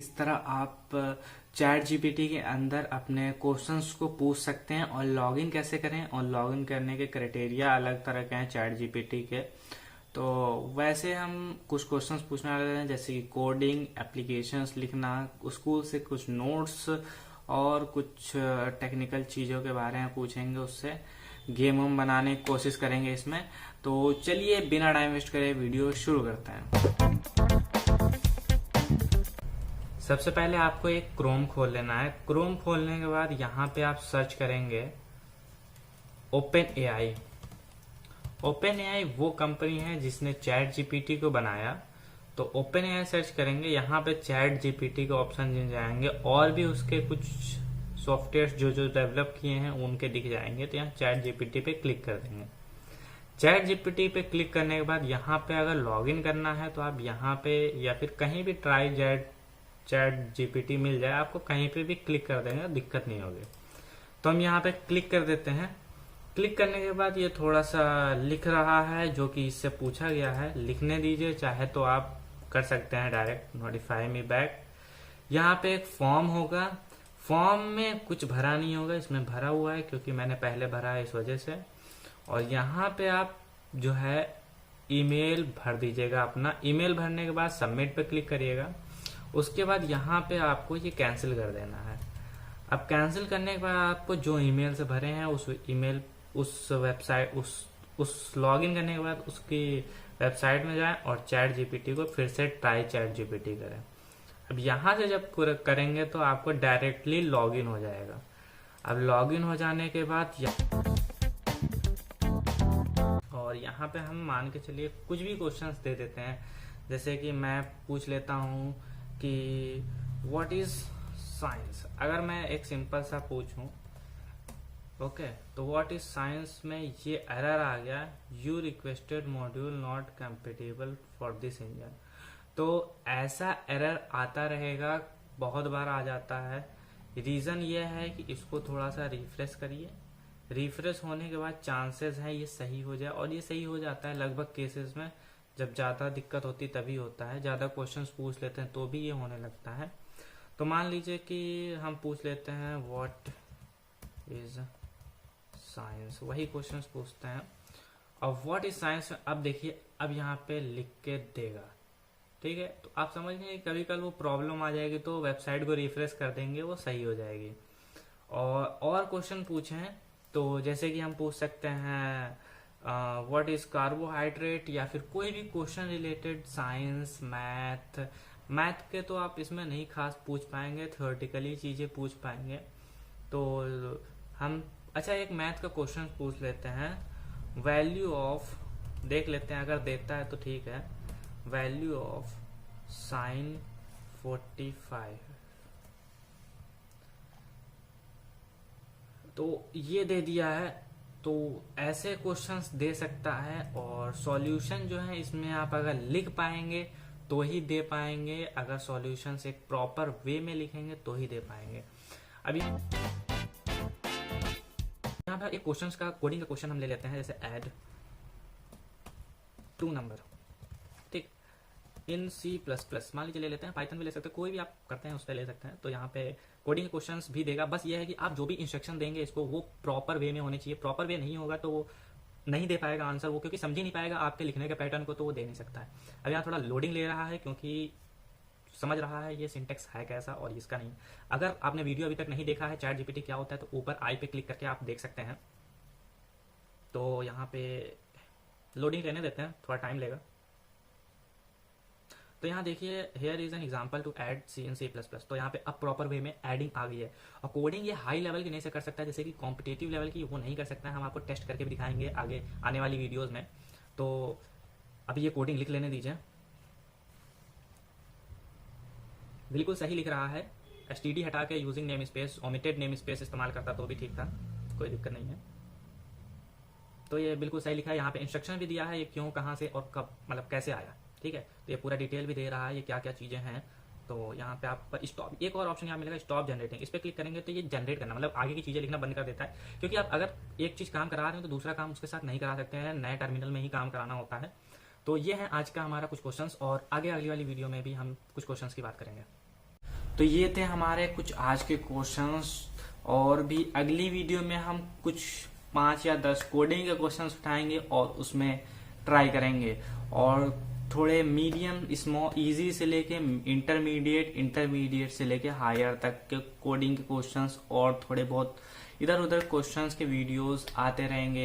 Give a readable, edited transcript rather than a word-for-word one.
इस तरह आप चैट जीपीटी के अंदर अपने क्वेश्चंस को पूछ सकते हैं। और लॉगिन कैसे करें, और लॉगिन करने के क्राइटेरिया अलग तरह के हैं चैट जीपीटी के। तो वैसे हम कुछ क्वेश्चंस पूछने वाले हैं, जैसे कि कोडिंग, एप्लीकेशंस लिखना, स्कूल से कुछ नोट्स और कुछ टेक्निकल चीज़ों के बारे में पूछेंगे उससे। गेम हम बनाने की कोशिश करेंगे इसमें। तो चलिए बिना टाइम वेस्ट करे वीडियो शुरू करते हैं। सबसे पहले आपको एक क्रोम खोल लेना है। क्रोम खोलने के बाद यहाँ पे आप सर्च करेंगे ओपन एआई। ओपन एआई वो कंपनी है जिसने चैट जीपीटी को बनाया। तो ओपन एआई सर्च करेंगे, यहाँ पे चैट जीपीटी के ऑप्शन मिल जाएंगे और भी उसके कुछ सॉफ्टवेयर जो जो डेवलप किए हैं उनके दिख जाएंगे। तो यहाँ चैट जीपीटी पे क्लिक कर देंगे। चैट जीपीटी पे क्लिक करने के बाद यहाँ पे अगर लॉगिन करना है तो आप यहाँ पे या फिर कहीं भी ट्राई चैट जीपीटी मिल जाए आपको, कहीं पे भी क्लिक कर देंगे, दिक्कत नहीं होगी। तो हम यहाँ पे क्लिक कर देते हैं। क्लिक करने के बाद ये थोड़ा सा लिख रहा है जो कि इससे पूछा गया है, लिखने दीजिए। चाहे तो आप कर सकते हैं डायरेक्ट नोटिफाई मी बैक। यहाँ पे एक फॉर्म होगा, फॉर्म में कुछ भरा नहीं होगा, इसमें भरा हुआ है क्योंकि मैंने पहले भरा है इस वजह से। और यहाँ पे आप जो है ईमेल भर दीजिएगा अपना। ईमेल भरने के बाद सबमिट पे क्लिक करिएगा। उसके बाद यहाँ पे आपको ये कैंसिल कर देना है। अब कैंसिल करने के बाद आपको जो ईमेल से भरे हैं उस ईमेल उस वेबसाइट उस लॉगिन करने के बाद उसकी वेबसाइट में जाएं और चैट जीपीटी को फिर से ट्राई चैट जीपीटी करें। अब यहाँ से जब करेंगे तो आपको डायरेक्टली लॉगिन हो जाएगा। अब लॉगिन हो जाने के बाद और यहाँ पे हम मान के चलिए कुछ भी क्वेश्चंस दे देते हैं। जैसे कि मैं पूछ लेता हूँ कि व्हाट इज साइंस। अगर मैं एक सिंपल सा पूछूं, ओके, तो व्हाट इज साइंस में ये एरर आ गया, you requested module not compatible for this engine. तो ऐसा एरर आता रहेगा, बहुत बार आ जाता है। रीजन ये है कि इसको थोड़ा सा रिफ्रेश करिए। रिफ्रेश होने के बाद चांसेस है ये सही हो जाए, और ये सही हो जाता है लगभग केसेस में। जब ज़्यादा दिक्कत होती तभी होता है, ज़्यादा क्वेश्चंस पूछ लेते हैं तो भी ये होने लगता है। तो मान लीजिए कि हम पूछ लेते हैं व्हाट इज साइंस, वही क्वेश्चंस पूछते हैं। और व्हाट इज साइंस, अब देखिए अब यहाँ पे लिख के देगा, ठीक है। तो आप समझ लीजिए कभी कल वो प्रॉब्लम आ जाएगी तो वेबसाइट को रिफ्रेश कर देंगे, वो सही हो जाएगी। और क्वेश्चन पूछे हैं तो जैसे कि हम पूछ सकते हैं व्हाट इज कार्बोहाइड्रेट, या फिर कोई भी क्वेश्चन रिलेटेड साइंस, मैथ के तो आप इसमें नहीं खास पूछ पाएंगे, थ्योरेटिकली चीजें पूछ पाएंगे। तो हम अच्छा एक मैथ का क्वेश्चन पूछ लेते हैं, वैल्यू ऑफ, देख लेते हैं अगर देता है तो ठीक है, वैल्यू ऑफ साइन 45। तो ये दे दिया है। तो ऐसे क्वेश्चंस दे सकता है, और सॉल्यूशन जो है इसमें आप अगर लिख पाएंगे तो ही दे पाएंगे, अगर सॉल्यूशंस एक प्रॉपर वे में लिखेंगे तो ही दे पाएंगे। अभी यहाँ पर एक क्वेश्चंस का कोडिंग का क्वेश्चन हम ले लेते हैं, जैसे ऐड 2 नंबर, ठीक, इन C++, मान लीजिए ले लेते हैं, पाइथन भी ले सकते हैं, कोई भी आप करते हैं उस पर ले सकते हैं। तो यहाँ पे कोडिंग क्वेश्चंस भी देगा। बस ये है कि आप जो भी इंस्ट्रक्शन देंगे इसको वो प्रॉपर वे में होने चाहिए। प्रॉपर वे नहीं होगा तो वो नहीं दे पाएगा आंसर, वो क्योंकि समझ ही नहीं पाएगा आपके लिखने के पैटर्न को, तो वो दे नहीं सकता है। अब यहाँ थोड़ा लोडिंग ले रहा है क्योंकि समझ रहा है ये सिंटेक्स है कैसा और इसका नहीं। अगर आपने वीडियो अभी तक नहीं देखा है चैट जीपीटी क्या होता है, तो ऊपर आई पे क्लिक करके आप देख सकते हैं। तो यहाँ पे लोडिंग लेने देते हैं, थोड़ा टाइम लेगा। तो यहाँ देखिए here is an example to add C in C++। तो यहाँ पे अब प्रॉपर वे में एडिंग आ गई है। और कोडिंग ये हाई लेवल की नहीं से कर सकता है, जैसे कि कॉम्पिटेटिव लेवल की वो नहीं कर सकता है। हम आपको टेस्ट करके भी दिखाएंगे आगे आने वाली वीडियोस में। तो अभी ये कोडिंग लिख लेने दीजिए। बिल्कुल सही लिख रहा है। STD हटा के using name space, omitted name space इस्तेमाल करता तो भी ठीक था, कोई दिक्कत नहीं है। तो ये बिल्कुल सही लिखा है। यहाँ पे इंस्ट्रक्शन भी दिया है, ये क्यों, कहाँ से और कब, मतलब कैसे आया, ठीक है। तो ये पूरा डिटेल भी दे रहा है ये क्या क्या चीज़ें हैं। तो यहाँ पे आप स्टॉप, एक और ऑप्शन यहाँ मिलेगा स्टॉप जनरेटिंग, इस पर क्लिक करेंगे तो ये जनरेट करना, मतलब आगे की चीज़ें लिखना बंद कर देता है। क्योंकि आप अगर एक चीज़ काम करा रहे हो तो दूसरा काम उसके साथ नहीं करा सकते हैं, नए टर्मिनल में ही काम कराना होता है। तो ये है आज का हमारा कुछ क्वेश्चंस, और आगे अगली वाली वीडियो में भी हम कुछ क्वेश्चंस की बात करेंगे। तो ये थे हमारे कुछ आज के क्वेश्चंस, और भी अगली वीडियो में हम कुछ 5 या 10 कोडिंग के क्वेश्चंस उठाएंगे और उसमें ट्राई करेंगे, और थोड़े मीडियम स्मॉल इजी से लेके इंटरमीडिएट से लेके हायर तक के कोडिंग के क्वेश्चंस और थोड़े बहुत इधर उधर क्वेश्चंस के वीडियोस आते रहेंगे।